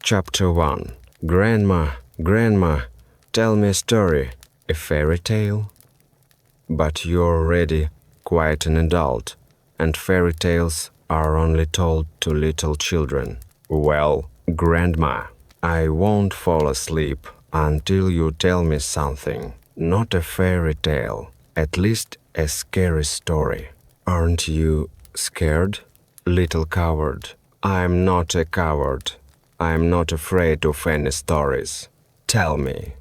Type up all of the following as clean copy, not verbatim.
Chapter 1. Grandma, Grandma, tell me a story, a fairy tale? But you're already quite an adult, and fairy tales are only told to little children. Well, Grandma, I won't fall asleep until you tell me something. Not a fairy tale, at least a scary story. Aren't you scared? Little coward. I'm not a coward. I'm not afraid of any stories. Tell me.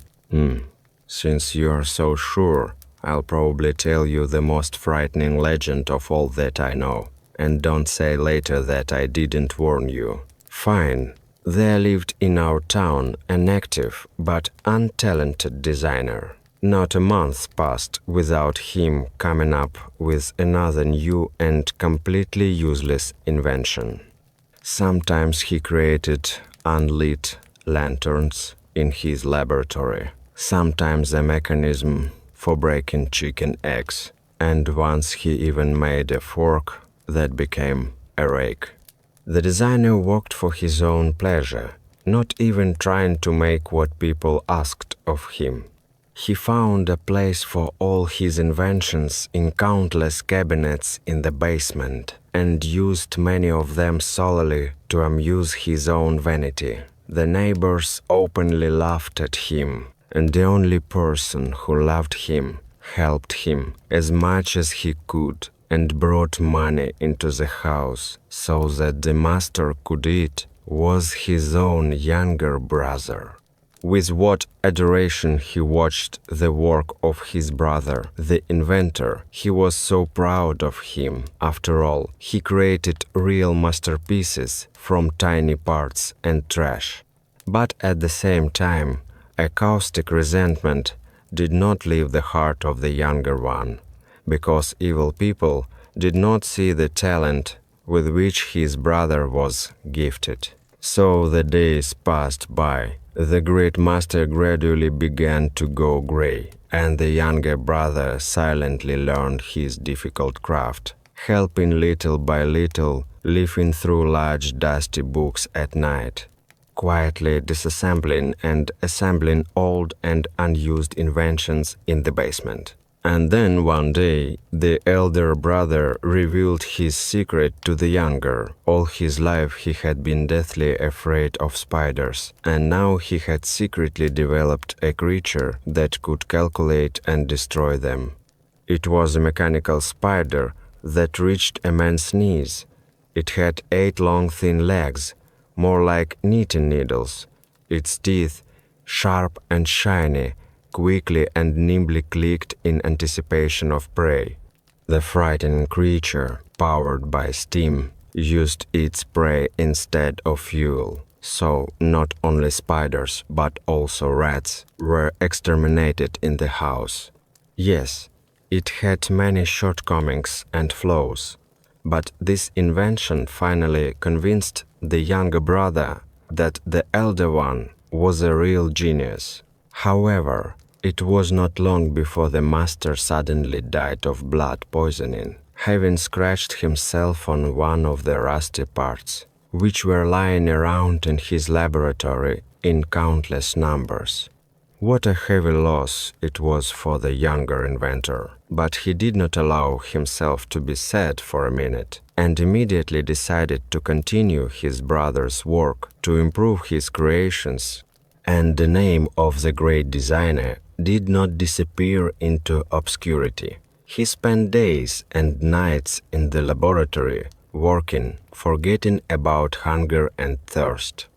Since you're so sure, I'll probably tell you the most frightening legend of all that I know. And don't say later that I didn't warn you. Fine. There lived in our town an active but untalented designer. Not a month passed without him coming up with another new and completely useless invention. Sometimes he created unlit lanterns in his laboratory, sometimes a mechanism for breaking chicken eggs, and once he even made a fork that became a rake. The designer worked for his own pleasure, not even trying to make what people asked of him. He found a place for all his inventions in countless cabinets in the basement, and used many of them solely to amuse his own vanity. The neighbors openly laughed at him, and the only person who loved him helped him as much as he could and brought money into the house so that the master could eat was his own younger brother. With what adoration he watched the work of his brother, the inventor. He was so proud of him. After all, he created real masterpieces from tiny parts and trash. But at the same time, a caustic resentment did not leave the heart of the younger one, because evil people did not see the talent with which his brother was gifted. So the days passed by. The great master gradually began to go gray, and the younger brother silently learned his difficult craft, helping little by little, leafing through large dusty books at night, quietly disassembling and assembling old and unused inventions in the basement. And then one day, the elder brother revealed his secret to the younger. All his life he had been deathly afraid of spiders, and now he had secretly developed a creature that could calculate and destroy them. It was a mechanical spider that reached a man's knees. It had 8 long thin legs, more like knitting needles. Its teeth, sharp and shiny, quickly and nimbly clicked in anticipation of prey. The frightening creature, powered by steam, used its prey instead of fuel. So not only spiders, but also rats were exterminated in the house. Yes, it had many shortcomings and flaws, but this invention finally convinced the younger brother that the elder one was a real genius. However, it was not long before the master suddenly died of blood poisoning, having scratched himself on one of the rusty parts, which were lying around in his laboratory in countless numbers. What a heavy loss it was for the younger inventor, but he did not allow himself to be sad for a minute, and immediately decided to continue his brother's work to improve his creations. And the name of the great designer did not disappear into obscurity. He spent days and nights in the laboratory working, forgetting about hunger and thirst.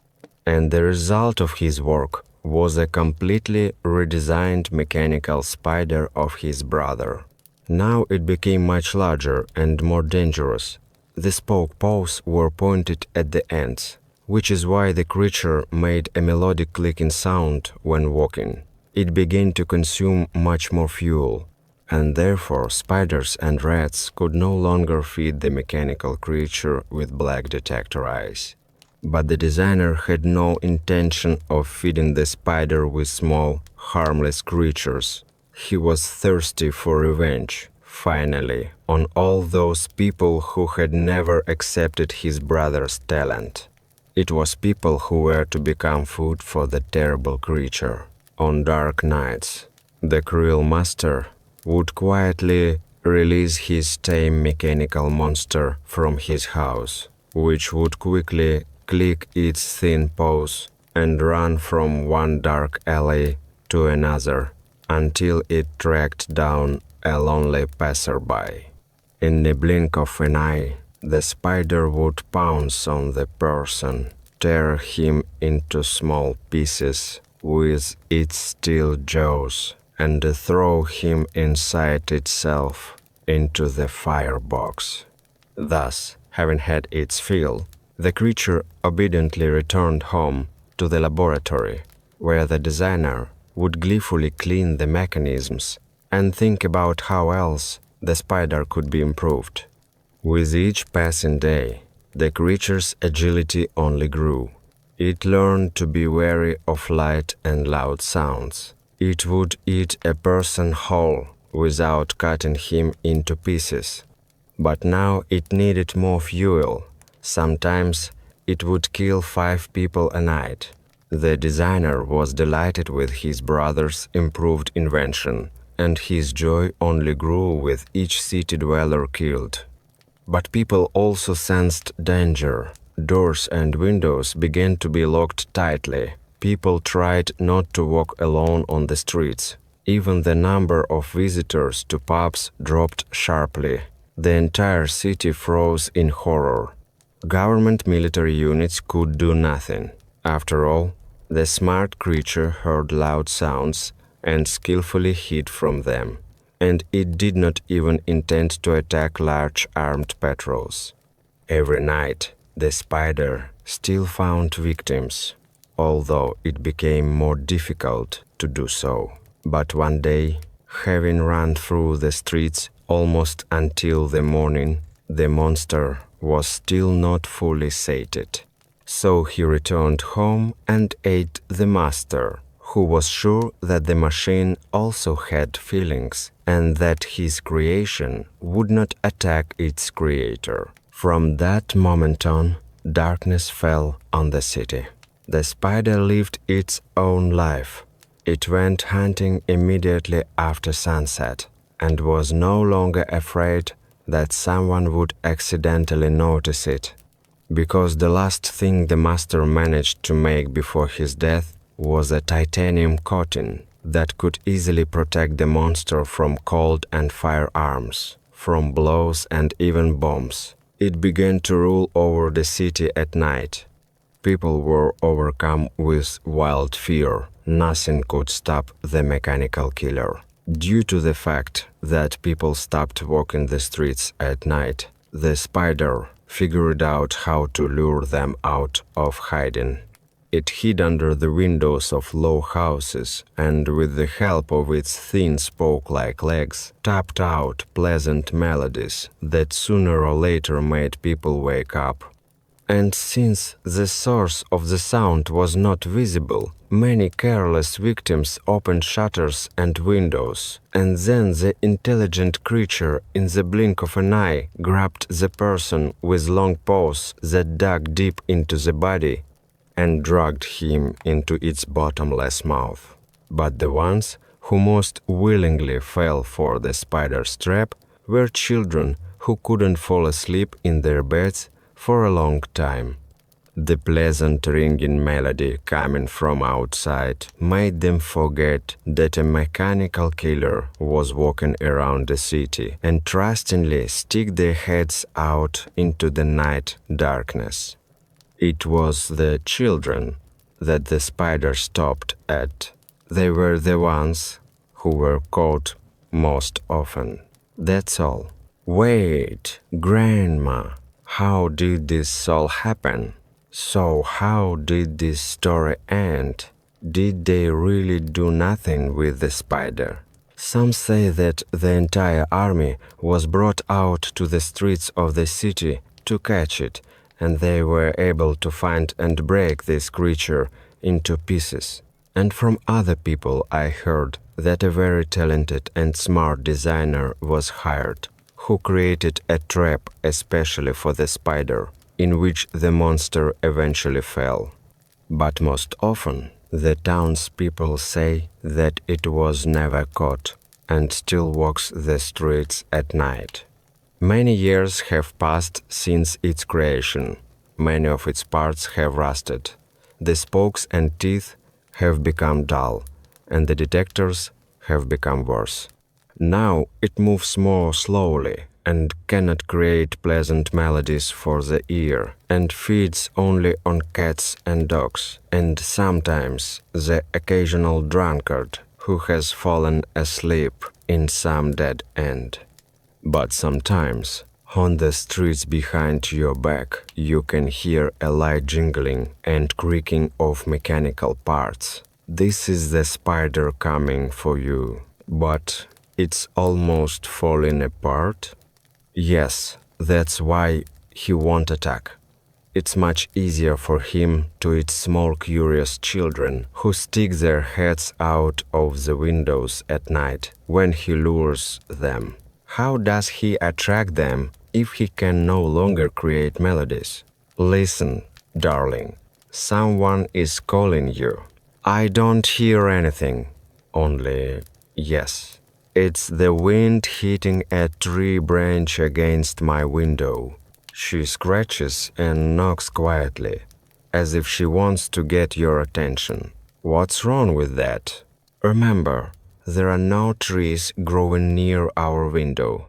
And the result of his work was a completely redesigned mechanical spider of his brother. Now it became much larger and more dangerous. The spoke paws were pointed at the ends, which is why the creature made a melodic clicking sound when walking. It began to consume much more fuel, and therefore spiders and rats could no longer feed the mechanical creature with black detector eyes. But the designer had no intention of feeding the spider with small, harmless creatures. He was thirsty for revenge, finally, on all those people who had never accepted his brother's talent. It was people who were to become food for the terrible creature. On dark nights, the cruel master would quietly release his tame mechanical monster from his house, which would quickly click its thin paws and run from one dark alley to another until it tracked down a lonely passerby. In the blink of an eye, the spider would pounce on the person, tear him into small pieces with its steel jaws, and throw him inside itself into the firebox. Thus, having had its fill, the creature obediently returned home to the laboratory, where the designer would gleefully clean the mechanisms and think about how else the spider could be improved. With each passing day, the creature's agility only grew. It learned to be wary of light and loud sounds. It would eat a person whole without cutting him into pieces. But now it needed more fuel. Sometimes it would kill 5 people a night. The designer was delighted with his brother's improved invention, and his joy only grew with each city dweller killed. But people also sensed danger. Doors and windows began to be locked tightly. People tried not to walk alone on the streets. Even the number of visitors to pubs dropped sharply. The entire city froze in horror. Government military units could do nothing. After all, the smart creature heard loud sounds and skillfully hid from them, and it did not even intend to attack large armed patrols. Every night, the spider still found victims, although it became more difficult to do so. But one day, having run through the streets almost until the morning, the monster was still not fully sated. So he returned home and ate the master, who was sure that the machine also had feelings and that his creation would not attack its creator. From that moment on, darkness fell on the city. The spider lived its own life. It went hunting immediately after sunset and was no longer afraid that someone would accidentally notice it, because the last thing the master managed to make before his death was a titanium coating that could easily protect the monster from cold and firearms, from blows and even bombs. It began to rule over the city at night. People were overcome with wild fear. Nothing could stop the mechanical killer. Due to the fact that people stopped walking the streets at night, the spider figured out how to lure them out of hiding. It hid under the windows of low houses and, with the help of its thin spoke-like legs, tapped out pleasant melodies that sooner or later made people wake up. And since the source of the sound was not visible, many careless victims opened shutters and windows, and then the intelligent creature, in the blink of an eye, grabbed the person with long paws that dug deep into the body and dragged him into its bottomless mouth. But the ones who most willingly fell for the spider's trap were children who couldn't fall asleep in their beds for a long time. The pleasant ringing melody coming from outside made them forget that a mechanical killer was walking around the city and trustingly stick their heads out into the night darkness. It was the children that the spider stopped at. They were the ones who were caught most often. That's all. Wait, Grandma, how did this all happen? So how did this story end? Did they really do nothing with the spider? Some say that the entire army was brought out to the streets of the city to catch it, and they were able to find and break this creature into pieces. And from other people I heard that a very talented and smart designer was hired, who created a trap especially for the spider. in which the monster eventually fell. But most often, the townspeople say that it was never caught and still walks the streets at night. Many years have passed since its creation. Many of its parts have rusted. The spokes and teeth have become dull, and the detectors have become worse. Now it moves more slowly and cannot create pleasant melodies for the ear, and feeds only on cats and dogs, and sometimes the occasional drunkard who has fallen asleep in some dead end. But sometimes, on the streets behind your back, you can hear a light jingling and creaking of mechanical parts. This is the spider coming for you, but it's almost falling apart. Yes, that's why he won't attack. It's much easier for him to eat small curious children who stick their heads out of the windows at night when he lures them. How does he attract them if he can no longer create melodies? Listen, darling, someone is calling you. I don't hear anything, only yes. It's the wind hitting a tree branch against my window. She scratches and knocks quietly, as if she wants to get your attention. What's wrong with that? Remember, there are no trees growing near our window.